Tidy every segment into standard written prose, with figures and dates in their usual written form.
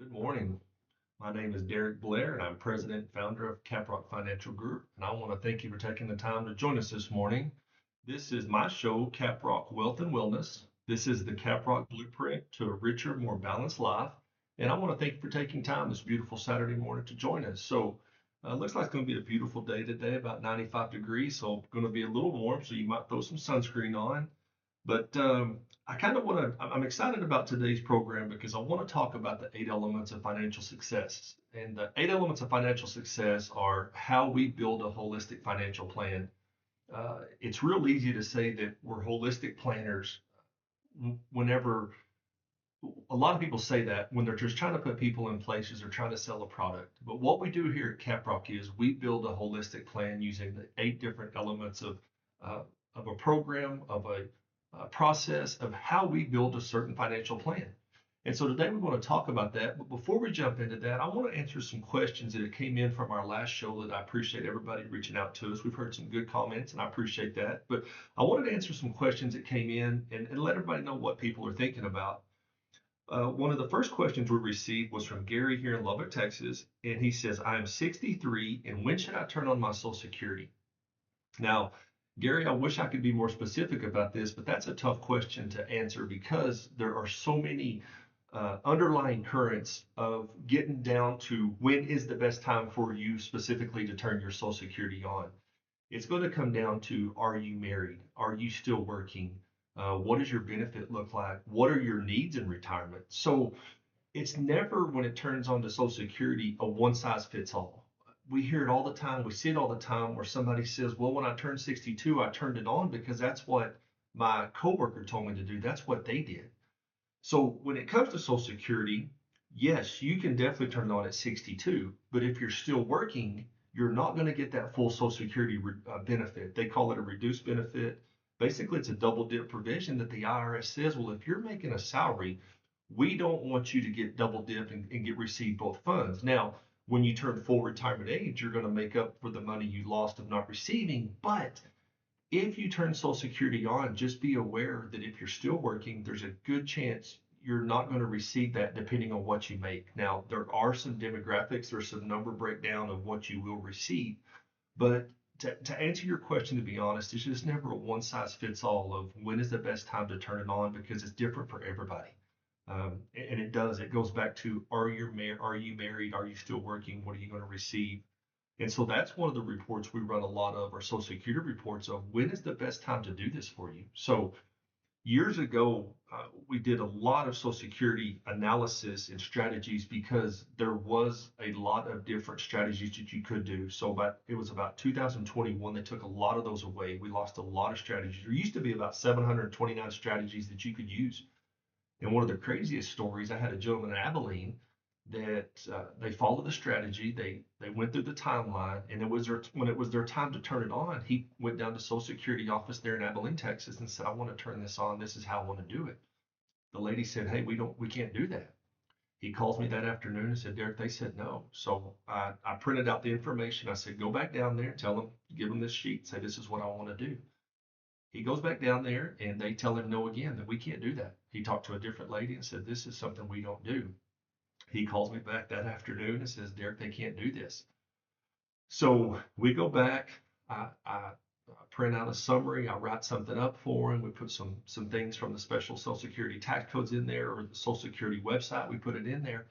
Good morning. My name is Dereck Blair, and I'm president and founder of Caprock Financial Group. And I want to thank you for taking the time to join us this morning. This is my show, Caprock Wealth and Wellness. This is the Caprock Blueprint to a richer, more balanced life. And I want to thank you for taking time this beautiful Saturday morning to join us. Looks like it's going to be a beautiful day today, about 95 degrees. So, going to be a little warm, so you might throw some sunscreen on. But I kind of want to, I'm excited about today's program because I want to talk about the 8 elements of financial success. And the 8 elements of financial success are how we build a holistic financial plan. It's real easy to say that we're holistic planners whenever a lot of people say that when they're just trying to put people in places or trying to sell a product. But what we do here at Caprock is we build a holistic plan using the 8 different elements uh, of a program, of a process of how we build a certain financial plan. And so today we want to talk about that. But before we jump into that, I want to answer some questions that came in from our last show that I appreciate everybody reaching out to us. We've heard some good comments and I appreciate that. But I wanted to answer some questions that came in and let everybody know what people are thinking about. One of the first questions we received was from Gary here in Lubbock, Texas, and he says, I am 63, and when should I turn on my Social Security? Now, Gary, I wish I could be more specific about this, but that's a tough question to answer because there are so many underlying currents of getting down to when is the best time for you specifically to turn your Social Security on. It's going to come down to, are you married? Are you still working? What does your benefit look like? What are your needs in retirement? So it's never, when it turns on to Social Security, a one size fits all. We hear it all the time. We see it all the time where somebody says, well, when I turned 62, I turned it on because that's what my coworker told me to do. That's what they did. So when it comes to Social Security, yes, you can definitely turn it on at 62, but if you're still working, you're not going to get that full Social Security benefit. They call it a reduced benefit. Basically, it's a double dip provision that the IRS says, well, if you're making a salary, we don't want you to get double dipped and get receive both funds. Now, when you turn full retirement age, you're going to make up for the money you lost of not receiving, but if you turn Social Security on, just be aware that if you're still working, there's a good chance you're not going to receive that depending on what you make. Now, there are some demographics, there's some number breakdown of what you will receive. But to answer your question, to be honest, it's just never a one size fits all of when is the best time to turn it on because it's different for everybody. And it goes back to are you married? Are you still working? What are you going to receive? And so that's one of the reports we run a lot of, our Social Security reports of when is the best time to do this for you. So years ago, we did a lot of Social Security analysis and strategies because there was a lot of different strategies that you could do. So it was about 2021, they took a lot of those away. We lost a lot of strategies. There used to be about 729 strategies that you could use. And one of the craziest stories, I had a gentleman in Abilene that they followed the strategy. They went through the timeline, and when it was their time to turn it on, he went down to Social Security office there in Abilene, Texas, and said, "I want to turn this on. This is how I want to do it." The lady said, "Hey, we can't do that." He calls me that afternoon and said, "Dereck, they said no." So I printed out the information. I said, "Go back down there, tell them, give them this sheet, say this is what I want to do." He goes back down there and they tell him no again, that we can't do that. He talked to a different lady and said, this is something we don't do. He calls me back that afternoon and says, Dereck, they can't do this. So we go back. I print out a summary. I write something up for him. We put some things from the special Social Security tax codes in there or the Social Security website. We put it in there.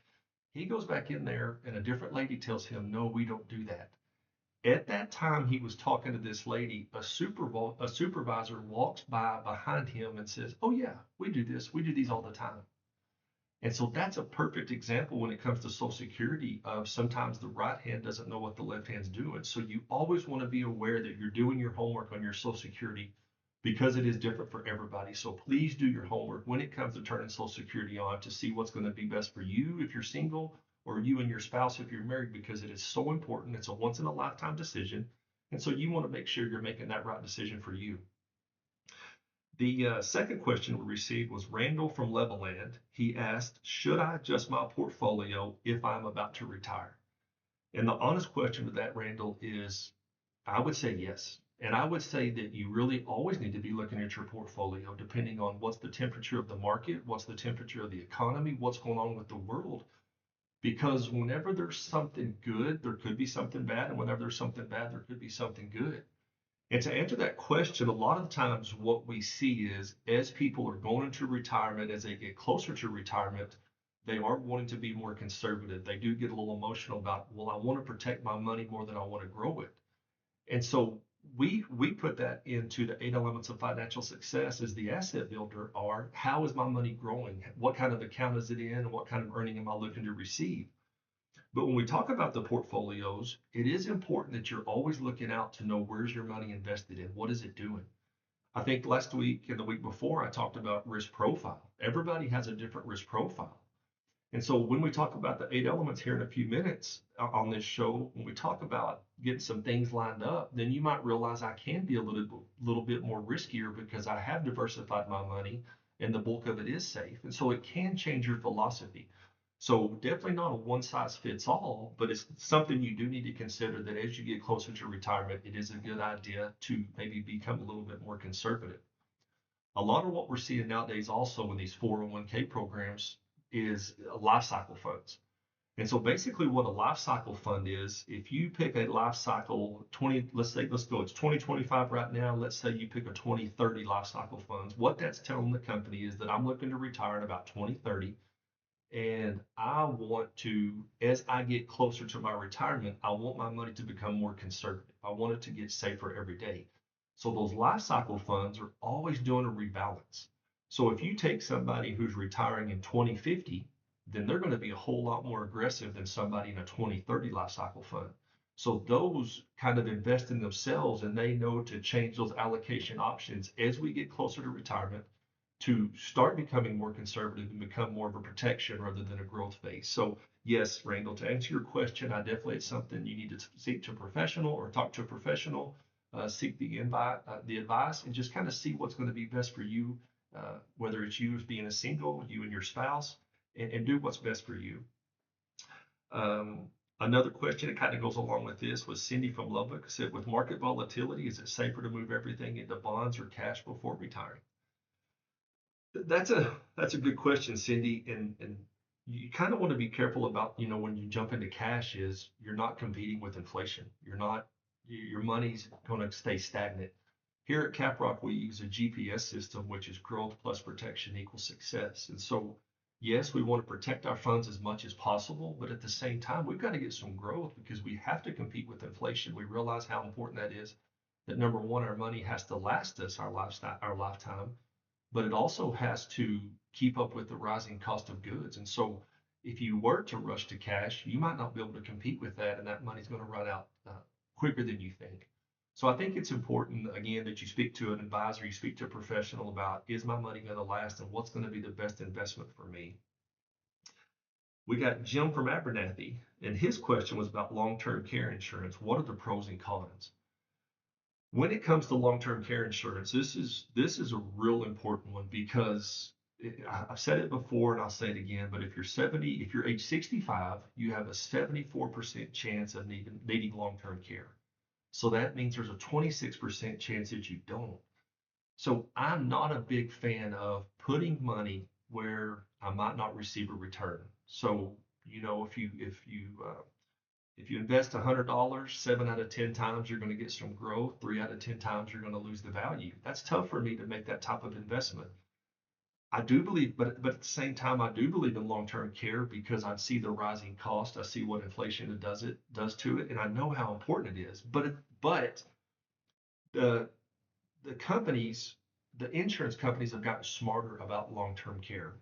He goes back in there and a different lady tells him, no, we don't do that. At that time, he was talking to this lady. A supervisor walks by behind him and says, "Oh yeah, we do this. We do these all the time." And so that's a perfect example when it comes to Social Security of sometimes the right hand doesn't know what the left hand's doing. So you always want to be aware that you're doing your homework on your Social Security because it is different for everybody. So please do your homework when it comes to turning Social Security on to see what's going to be best for you if you're single or you and your spouse if you're married, because it is so important. It's a once in a lifetime decision. And so you want to make sure you're making that right decision for you. The second question we received was Randall from Levelland. He asked, should I adjust my portfolio if I'm about to retire? And the honest question with that, Randall, is I would say yes. And I would say that you really always need to be looking at your portfolio depending on what's the temperature of the market, what's the temperature of the economy, what's going on with the world. because whenever there's something good, there could be something bad, and whenever there's something bad, there could be something good. And to answer that question, a lot of times what we see is as people are going into retirement, as they get closer to retirement, they are wanting to be more conservative. They do get a little emotional about, well, I want to protect my money more than I want to grow it. And so we put that into the 8 elements of financial success as the asset builder are how is my money growing? What kind of account is it in? And what kind of earning am I looking to receive? But when we talk about the portfolios, it is important that you're always looking out to know where's your money invested in, what is it doing. I think last week and the week before I talked about risk profile. Everybody has a different risk profile. And so when we talk about the 8 elements here in a few minutes on this show, when we talk about getting some things lined up, then you might realize I can be a little bit more riskier because I have diversified my money and the bulk of it is safe. And so it can change your philosophy. So definitely not a one size fits all, but it's something you do need to consider that as you get closer to retirement, it is a good idea to maybe become a little bit more conservative. A lot of what we're seeing nowadays also in these 401k programs is life cycle funds. And so basically what a life cycle fund is, if you pick a life cycle 20, let's go, it's 2025 right now. Let's say you pick a 2030 life cycle funds. What that's telling the company is that I'm looking to retire in about 2030. And I want to, as I get closer to my retirement, I want my money to become more conservative. I want it to get safer every day. So those life cycle funds are always doing a rebalance. So if you take somebody who's retiring in 2050, then they're going to be a whole lot more aggressive than somebody in a 2030 life cycle fund. So those kind of invest in themselves and they know to change those allocation options as we get closer to retirement to start becoming more conservative and become more of a protection rather than a growth phase. So yes, Randall, to answer your question, I definitely it's something you need to seek to a professional or talk to a professional, seek the advice, and just kind of see what's going to be best for you, whether it's you as being a single, you and your spouse, and do what's best for you. Another question that kind of goes along with this was Cindy from Lubbock said, with market volatility, is it safer to move everything into bonds or cash before retiring? That's a good question, Cindy, and you kind of want to be careful about, when you jump into cash is you're not competing with inflation. You're not your money's going to stay stagnant. Here at Caprock, we use a GPS system, which is growth plus protection equals success. And so, yes, we want to protect our funds as much as possible, but at the same time, we've got to get some growth because we have to compete with inflation. We realize how important that is. That number one, our money has to last us our lifetime, but it also has to keep up with the rising cost of goods. And so if you were to rush to cash, you might not be able to compete with that, and that money's going to run out quicker than you think. So I think it's important, again, that you speak to an advisor, you speak to a professional about, is my money going to last and what's going to be the best investment for me? We got Jim from Abernathy, and his question was about long-term care insurance. What are the pros and cons? When it comes to long-term care insurance, this is a real important one because I've said it before and I'll say it again, but if you're age 65, you have a 74% chance of needing long-term care. So that means there's a 26% chance that you don't. So I'm not a big fan of putting money where I might not receive a return. So, if you invest $100, 7 out of 10 times you're going to get some growth. 3 out of 10 times you're going to lose the value. That's tough for me to make that type of investment. I do believe, but at the same time, I do believe in long-term care because I see the rising cost. I see what inflation does to it, and I know how important it is. But the the companies, the insurance companies have gotten smarter about long-term care.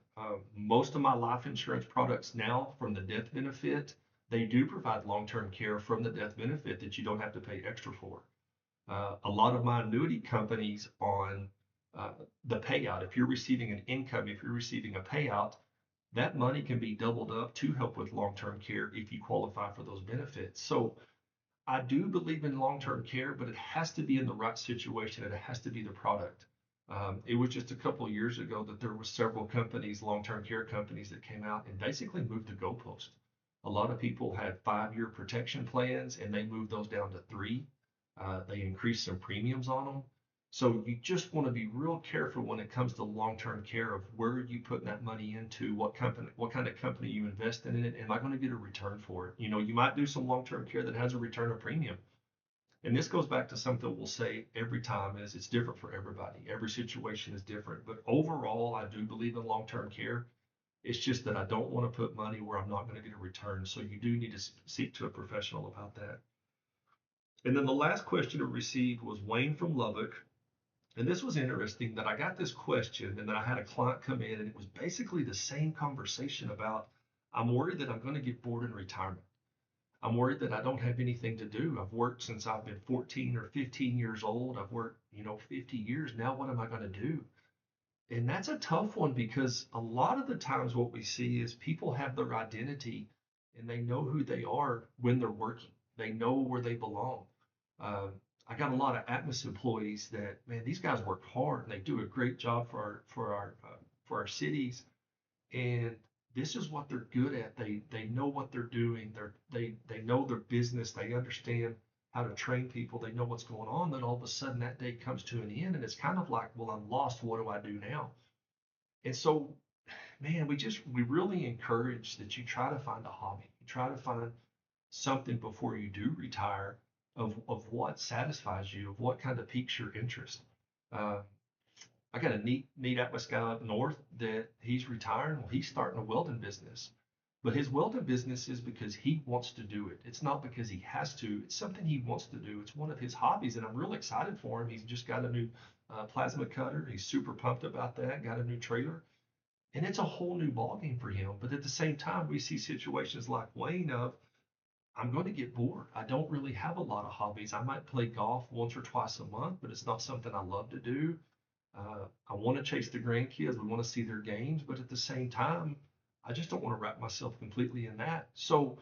Most of my life insurance products now, from the death benefit, they do provide long-term care from the death benefit that you don't have to pay extra for. A lot of my annuity companies on the payout, if you're receiving an income, if you're receiving a payout, that money can be doubled up to help with long-term care if you qualify for those benefits. So I do believe in long-term care, but it has to be in the right situation and it has to be the product. It was just a couple of years ago that there were several companies, long-term care companies, that came out and basically moved the goalpost. A lot of people had 5-year protection plans and they moved those down to 3. They increased some premiums on them. So you just want to be real careful when it comes to long-term care of where you put that money into, what kind of company you invest in it. Am I going to get a return for it? You might do some long-term care that has a return of premium. And this goes back to something we'll say every time is it's different for everybody. Every situation is different. But overall, I do believe in long-term care. It's just that I don't want to put money where I'm not going to get a return. So you do need to seek to a professional about that. And then the last question I received was Wayne from Lubbock. And this was interesting that I got this question and then I had a client come in and it was basically the same conversation about I'm worried that I'm going to get bored in retirement. I'm worried that I don't have anything to do. I've worked since I've been 14 or 15 years old. I've worked, 50 years. Now what am I going to do? And that's a tough one because a lot of the times what we see is people have their identity and they know who they are when they're working. They know where they belong. Um, I got a lot of Atmos employees that, man, these guys work hard and they do a great job for our cities. And this is what they're good at. They know what they're doing. They know their business. They understand how to train people. They know what's going on. Then all of a sudden that day comes to an end, and it's kind of like, well, I'm lost. What do I do now? And so, man, we really encourage that you try to find a hobby. You try to find something before you do retire of what satisfies you, of what kind of piques your interest. Uh, I got a neat Atlas guy up north that he's retiring. Well, he's starting a welding business, but his welding business is because he wants to do it. It's not because he has to. It's something he wants to do. It's one of his hobbies, and I'm real excited for him. He's just got a new plasma cutter. He's super pumped about that. Got a new trailer, and it's a whole new ballgame for him. But at the same time, we see situations like Wayne of I'm going to get bored. I don't really have a lot of hobbies. I might play golf once or twice a month, but it's not something I love to do. I want to chase the grandkids. We want to see their games, but at the same time, I just don't want to wrap myself completely in that. So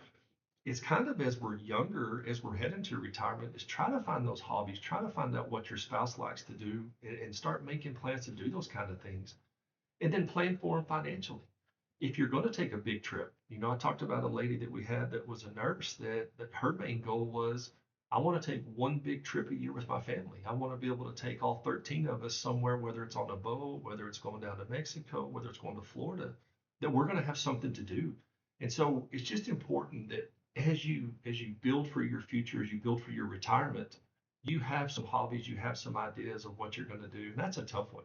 it's kind of as we're younger, as we're heading to retirement, is try to find those hobbies, try to find out what your spouse likes to do, and start making plans to do those kind of things, and then plan for them financially. If you're going to take a big trip, I talked about a lady that we had that was a nurse that her main goal was, I want to take one big trip a year with my family. I want to be able to take all 13 of us somewhere, whether it's on a boat, whether it's going down to Mexico, whether it's going to Florida, that we're going to have something to do. And so it's just important that as you build for your future, as you build for your retirement, you have some hobbies, you have some ideas of what you're going to do. And that's a tough one.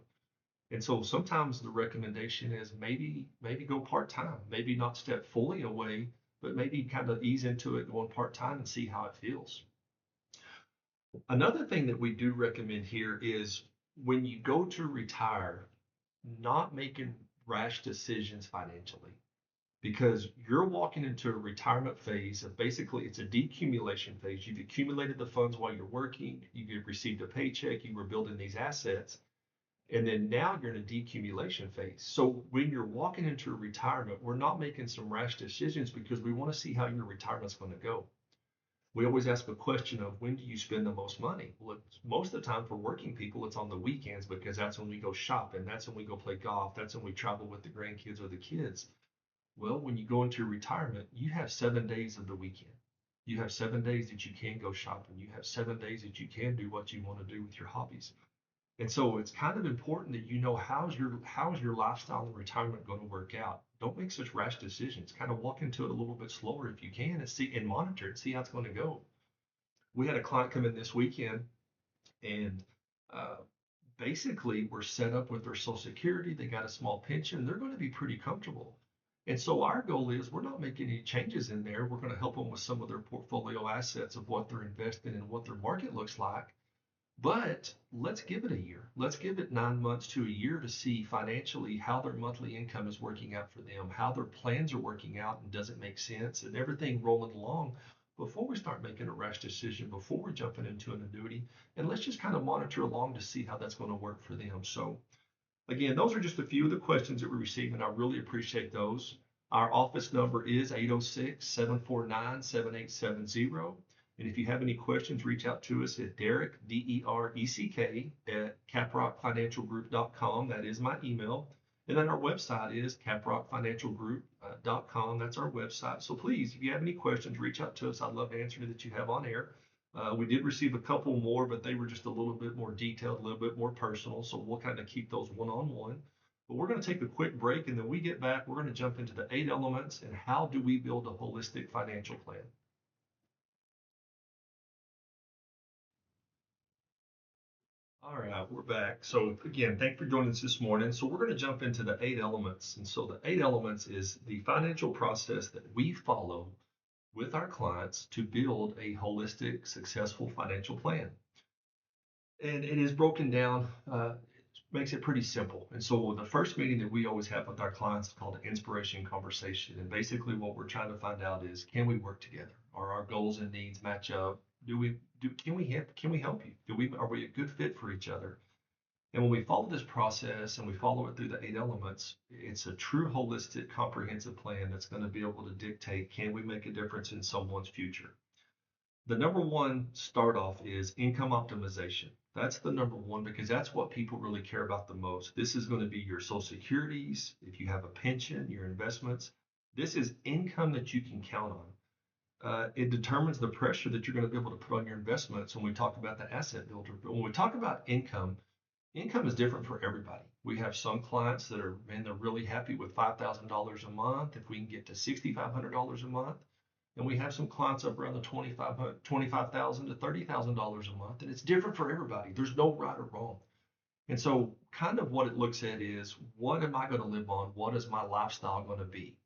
And so sometimes the recommendation is maybe go part-time, maybe not step fully away, but maybe kind of ease into it going part-time and see how it feels. Another thing that we do recommend here is when you go to retire, not making rash decisions financially because you're walking into a retirement phase of basically it's a decumulation phase. You've accumulated the funds while you're working, you've received a paycheck, you were building these assets. And then now you're in a decumulation phase. So when you're walking into retirement, we're not making some rash decisions because we want to see how your retirement's going to go. We always ask a question of when do you spend the most money? Well, most of the time for working people, it's on the weekends because that's when we go shopping, that's when we go play golf, that's when we travel with the grandkids or the kids. Well, when you go into retirement, you have 7 days of the weekend. You have 7 days that you can go shopping. You have 7 days that you can do what you want to do with your hobbies. And so it's kind of important that you know how's your lifestyle and retirement going to work out. Don't make such rash decisions. Kind of walk into it a little bit slower if you can and see and monitor it, see how it's going to go. We had a client come in this weekend and uh, basically we're set up with their Social Security. They got a small pension. They're going to be pretty comfortable. And so our goal is we're not making any changes in there. We're going to help them with some of their portfolio assets of what they're investing in and what their market looks like. But let's give it a year. Let's give it 9 months to a year to see financially how their monthly income is working out for them, how their plans are working out, and does it make sense, and everything rolling along before we start making a rash decision, before we're jumping into an annuity. And let's just kind of monitor along to see how that's going to work for them. So, again, those are just a few of the questions that we received, and I really appreciate those. Our office number is 806-749-7870. And if you have any questions, reach out to us at Dereck, Dereck, at caprockfinancialgroup.com. That is my email. And then our website is caprockfinancialgroup.com. That's our website. So please, if you have any questions, reach out to us. I'd love to answer that you have on air. We did receive a couple more, but they were just a little bit more detailed, a little bit more personal. So we'll kind of keep those one-on-one. But we're going to take a quick break, and then we get back. We're going to jump into the 8 elements and how do we build a holistic financial plan. All right, we're back. So again, thanks for joining us this morning. So we're going to jump into the 8 elements. And so the 8 elements is the financial process that we follow with our clients to build a holistic, successful financial plan. And it is broken down, makes it pretty simple. And so the first meeting that we always have with our clients is called an inspiration conversation. And basically what we're trying to find out is, can we work together? Are our goals and needs match up? Can we help you? Are we a good fit for each other? And when we follow this process and we follow it through the 8 elements, it's a true holistic, comprehensive plan that's going to be able to dictate, can we make a difference in someone's future? The number one start off is income optimization. That's the number one because that's what people really care about the most. This is going to be your social securities, if you have a pension, your investments. This is income that you can count on. It determines the pressure that you're going to be able to put on your investments when we talk about the asset builder. But when we talk about income, income is different for everybody. We have some clients that are, man, they're really happy with $5,000 a month. If we can get to $6,500 a month, and we have some clients up around the $25,000 to $30,000 a month, and it's different for everybody. There's no right or wrong. And so, kind of what it looks at is, what am I going to live on? What is my lifestyle going to be?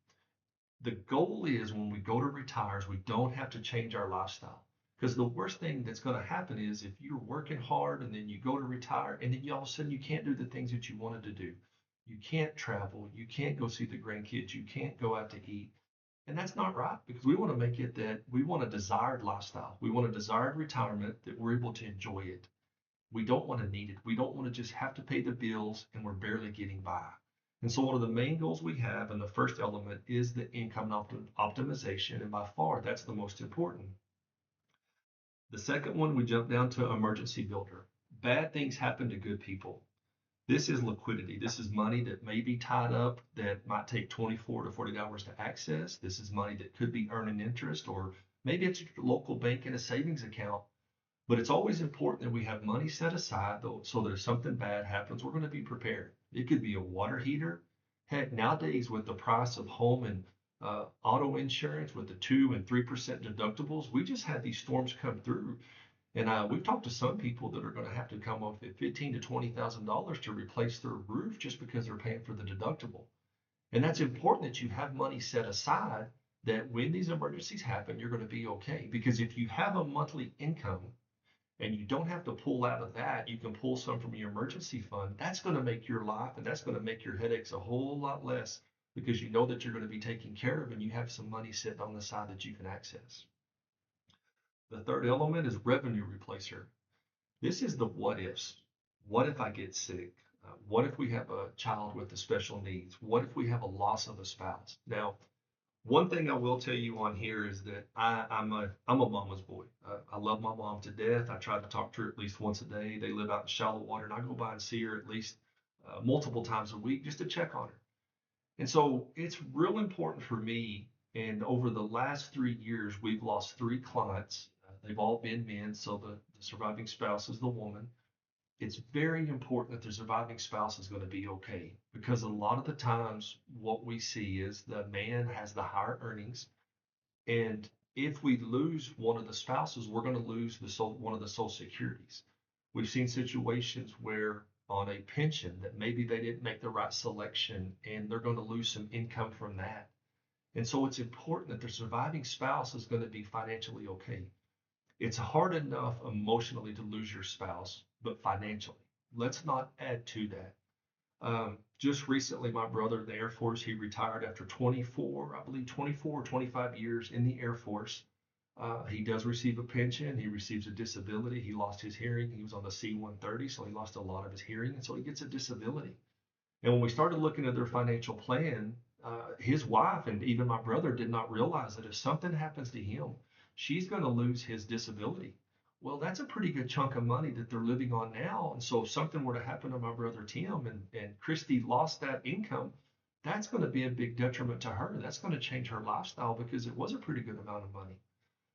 The goal is when we go to retire, we don't have to change our lifestyle. Because the worst thing that's going to happen is if you're working hard and then you go to retire and then all of a sudden you can't do the things that you wanted to do. You can't travel. You can't go see the grandkids. You can't go out to eat. And that's not right because we want to make it that we want a desired lifestyle. We want a desired retirement that we're able to enjoy it. We don't want to need it. We don't want to just have to pay the bills and we're barely getting by. And so one of the main goals we have, and the first element is the income optimization. And by far, that's the most important. The second one, we jump down to emergency builder. Bad things happen to good people. This is liquidity. This is money that may be tied up that might take 24 to 40 hours to access. This is money that could be earning interest, or maybe it's your local bank in a savings account. But it's always important that we have money set aside though, so that if something bad happens, we're going to be prepared. It could be a water heater. Heck, nowadays with the price of home and auto insurance with the 2 and 3% deductibles, we just had these storms come through. And we've talked to some people that are going to have to come up with $15,000 to $20,000 to replace their roof just because they're paying for the deductible. And that's important that you have money set aside that when these emergencies happen, you're going to be okay. Because if you have a monthly income and you don't have to pull out of that, you can pull some from your emergency fund. That's going to make your life and that's going to make your headaches a whole lot less because you know that you're going to be taken care of and you have some money sitting on the side that you can access. The third element is revenue replacer. This is the what ifs. What if I get sick? What if we have a child with the special needs? What if we have a loss of a spouse? Now, one thing I will tell you on here is that I'm a mama's boy. I love my mom to death. I try to talk to her at least once a day. They live out in shallow water, and I go by and see her at least multiple times a week just to check on her. And so it's real important for me. And over the last 3 years, we've lost 3 clients. They've all been men, so the surviving spouse is the woman. It's very important that the surviving spouse is going to be okay because a lot of the times what we see is the man has the higher earnings, and if we lose one of the spouses, we're going to lose one of the social securities. We've seen situations where on a pension that maybe they didn't make the right selection and they're going to lose some income from that. And so it's important that the surviving spouse is going to be financially okay. It's hard enough emotionally to lose your spouse, but financially, let's not add to that. Just recently, my brother in the Air Force, he retired after 24, I believe 24 or 25 years in the Air Force. He does receive a pension. He receives a disability. He lost his hearing. He was on the C-130, so he lost a lot of his hearing, and so he gets a disability. And when we started looking at their financial plan, his wife and even my brother did not realize that if something happens to him, she's going to lose his disability. Well, that's a pretty good chunk of money that they're living on now. And so if something were to happen to my brother Tim and Christy lost that income, that's going to be a big detriment to her. That's going to change her lifestyle because it was a pretty good amount of money.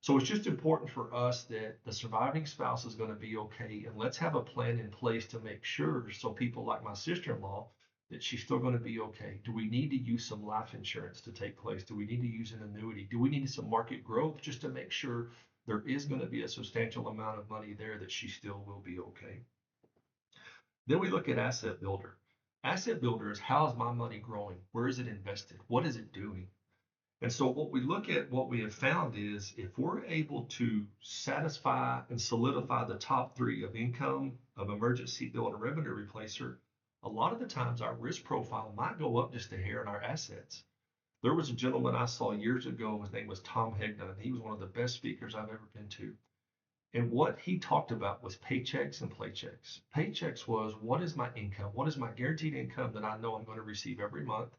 So it's just important for us that the surviving spouse is going to be okay, and let's have a plan in place to make sure, so people like my sister-in-law, that she's still going to be okay. Do we need to use some life insurance to take place? Do we need to use an annuity? Do we need some market growth just to make sure there is going to be a substantial amount of money there that she still will be okay? Then we look at asset builder. Asset builder is, how is my money growing? Where is it invested? What is it doing? And so what we look at, what we have found is, if we're able to satisfy and solidify the top three of income, of emergency bill, and a revenue replacer, a lot of the times our risk profile might go up just a hair in our assets. There was a gentleman I saw years ago. His name was Tom Hegna, and he was one of the best speakers I've ever been to. And what he talked about was paychecks and playchecks. Paychecks was, what is my income? What is my guaranteed income that I know I'm going to receive every month?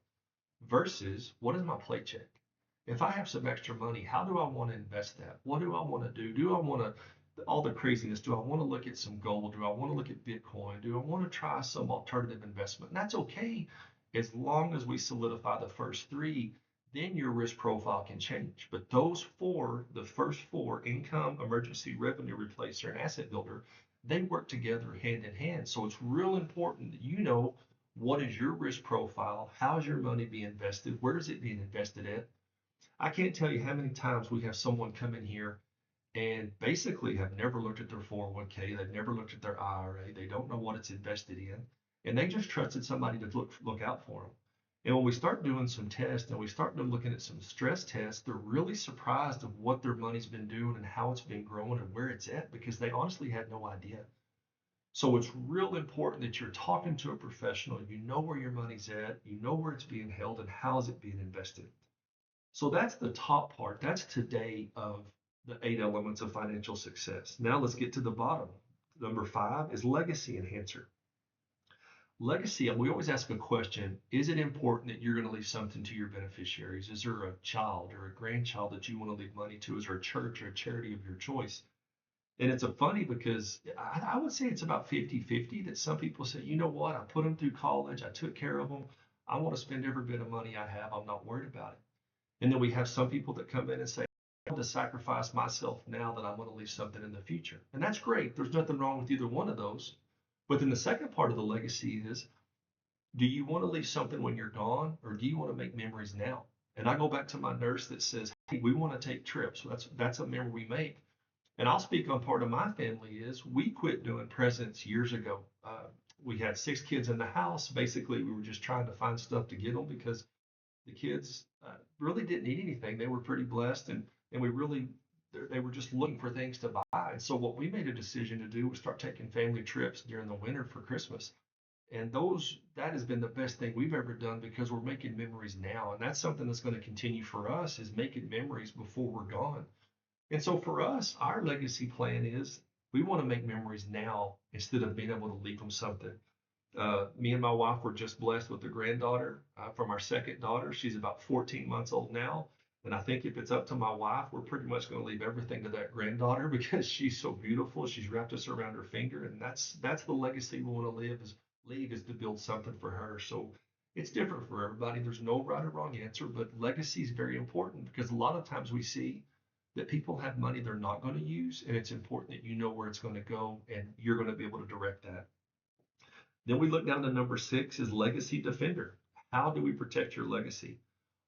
Versus, what is my playcheck? If I have some extra money, how do I want to invest that? What do I want to do? Do I want to, all the craziness, do I want to look at some gold? Do I want to look at Bitcoin? Do I want to try some alternative investment? And that's okay, as long as we solidify the first three, then your risk profile can change. But those four, the first four, income, emergency, revenue replacer, and asset builder, they work together hand in hand. So it's real important that you know, what is your risk profile? How's your money being invested? Where is it being invested at? I can't tell you how many times we have someone come in here and basically have never looked at their 401k. They've never looked at their IRA. They don't know what it's invested in. And they just trusted somebody to look out for them. And when we start doing some tests and we start looking at some stress tests, they're really surprised of what their money's been doing and how it's been growing and where it's at, because they honestly had no idea. So it's real important that you're talking to a professional. You know where your money's at, you know where it's being held, and how is it being invested. So that's the top part. That's today of the 8 elements of financial success. Now let's get to the bottom. Number 5 is legacy enhancer. Legacy, we always ask a question: is it important that you're going to leave something to your beneficiaries? Is there a child or a grandchild that you want to leave money to? Is there a church or a charity of your choice? And it's a funny, because I would say it's about 50-50, that some people say, you know what, I put them through college, I took care of them, I want to spend every bit of money I have, I'm not worried about it. And then we have some people that come in and say, I want to sacrifice myself now that I'm going to leave something in the future. And that's great. There's nothing wrong with either one of those. But then the second part of the legacy is, do you want to leave something when you're gone, or do you want to make memories now? And I go back to my nurse that says, hey, we want to take trips. So that's a memory we make. And I'll speak on part of my family is, we quit doing presents years ago. We had 6 kids in the house. Basically, we were just trying to find stuff to get them, because the kids really didn't need anything. They were pretty blessed, and we really, they were just looking for things to buy. And so what we made a decision to do was start taking family trips during the winter for Christmas. And that has been the best thing we've ever done, because we're making memories now. And that's something that's going to continue for us, is making memories before we're gone. And so for us, our legacy plan is, we want to make memories now instead of being able to leave them something. Me and my wife were just blessed with a granddaughter from our second daughter. She's about 14 months old now. And I think if it's up to my wife, we're pretty much going to leave everything to that granddaughter, because she's so beautiful. She's wrapped us around her finger. And that's the legacy we want to leave is to build something for her. So it's different for everybody. There's no right or wrong answer, but legacy is very important, because a lot of times we see that people have money they're not going to use, and it's important that you know where it's going to go and you're going to be able to direct that. Then we look down to number 6 is legacy defender. How do we protect your legacy?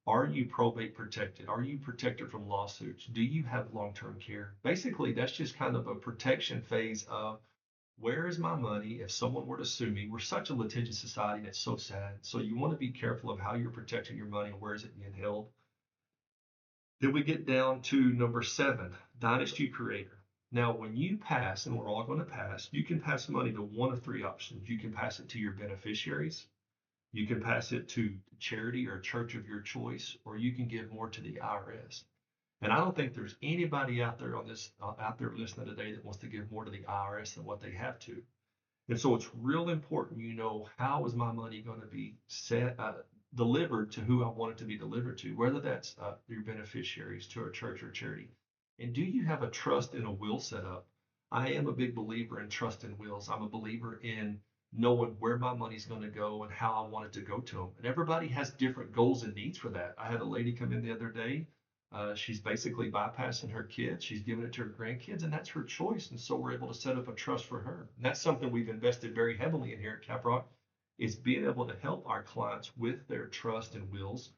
Are you probate protected? Are you protected from lawsuits? Do you have long-term care? Basically, that's just kind of a protection phase of, where is my money if someone were to sue me? We're such a litigious society, and it's so sad. So you want to be careful of how you're protecting your money and where is it being held. Then we get down to number 7, dynasty creator. Now, when you pass, and we're all going to pass, you can pass money to one of 3 options. You can pass it to your beneficiaries, you can pass it to charity or church of your choice, or you can give more to the IRS. And I don't think there's anybody out there listening today that wants to give more to the IRS than what they have to. And so it's real important, how is my money going to be delivered to who I want it to be delivered to, whether that's your beneficiaries, to a church or charity. And do you have a trust and a will set up? I am a big believer in trust and wills. I'm a believer in knowing where my money's going to go and how I want it to go to them. And everybody has different goals and needs for that. I had a lady come in the other day. She's basically bypassing her kids. She's giving it to her grandkids, and that's her choice. And so we're able to set up a trust for her. And that's something we've invested very heavily in here at Caprock, is being able to help our clients with their trust and wills,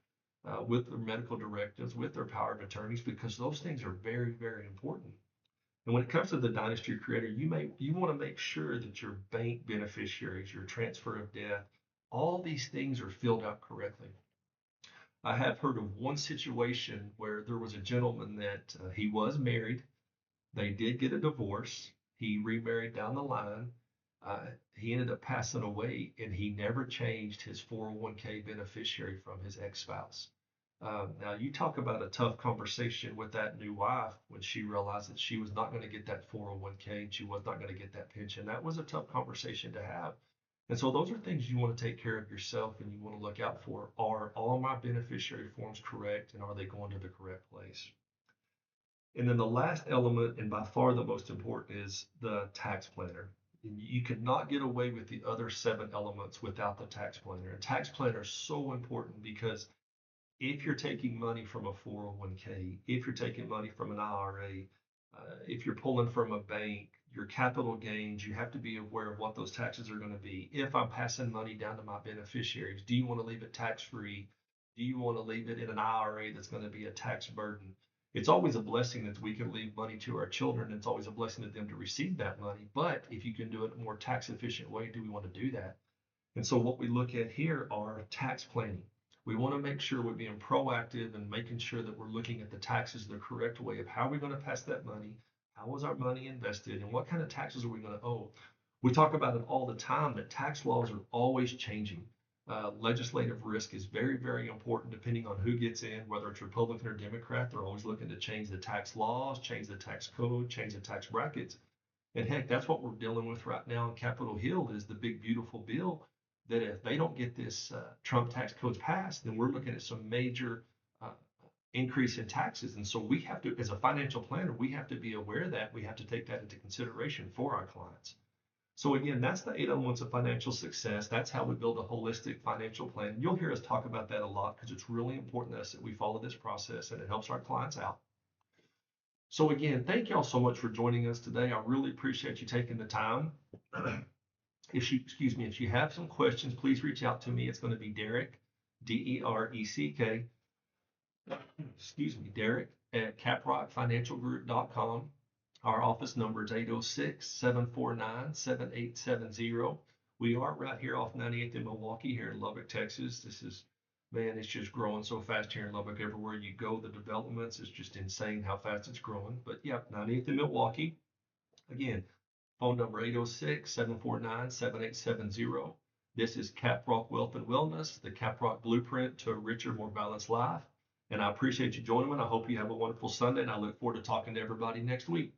with their medical directives, with their power of attorneys, because those things are very, very important. And when it comes to the dynasty creator, you want to make sure that your bank beneficiaries, your transfer of death, all these things are filled out correctly. I have heard of one situation where there was a gentleman that he was married. They did get a divorce. He remarried down the line. He ended up passing away, and he never changed his 401k beneficiary from his ex-spouse. Now, you talk about a tough conversation with that new wife when she realized that she was not going to get that 401k and she was not going to get that pension. That was a tough conversation to have. And so those are things you want to take care of yourself and you want to look out for. Are all my beneficiary forms correct and are they going to the correct place? And then the last element, and by far the most important, is the tax planner. You cannot get away with the other 7 elements without the tax planner. And tax planner is so important because if you're taking money from a 401k, if you're taking money from an IRA, if you're pulling from a bank, your capital gains, you have to be aware of what those taxes are going to be. If I'm passing money down to my beneficiaries, do you want to leave it tax free? Do you want to leave it in an IRA that's going to be a tax burden? It's always a blessing that we can leave money to our children. It's always a blessing to them to receive that money. But if you can do it in a more tax efficient way, do we want to do that? And so what we look at here are tax planning. We want to make sure we're being proactive and making sure that we're looking at the taxes the correct way of how we're going to pass that money, how was our money invested, and what kind of taxes are we going to owe. We talk about it all the time that tax laws are always changing. Legislative risk is very, very important depending on who gets in, whether it's Republican or Democrat. They're always looking to change the tax laws, change the tax code, change the tax brackets. And heck, that's what we're dealing with right now in Capitol Hill is the big beautiful bill that if they don't get this Trump tax codes passed, then we're looking at some major uh, increase in taxes. And so we have to, as a financial planner, we have to be aware of that. We have to take that into consideration for our clients. So again, that's the 8 elements of financial success. That's how we build a holistic financial plan. You'll hear us talk about that a lot because it's really important to us that we follow this process and it helps our clients out. So again, thank y'all so much for joining us today. I really appreciate you taking the time. If you have some questions, please reach out to me. It's going to be Dereck, Dereck, Dereck at caprockfinancialgroup.com. Our office number is 806-749-7870. We are right here off 98th in Milwaukee here in Lubbock, Texas. Man, it's just growing so fast here in Lubbock. Everywhere you go, the developments, it's just insane how fast it's growing. But yeah, 98th in Milwaukee. Again, phone number 806-749-7870. This is Caprock Wealth and Wellness, the Caprock Blueprint to a richer, more balanced life. And I appreciate you joining me. I hope you have a wonderful Sunday, and I look forward to talking to everybody next week.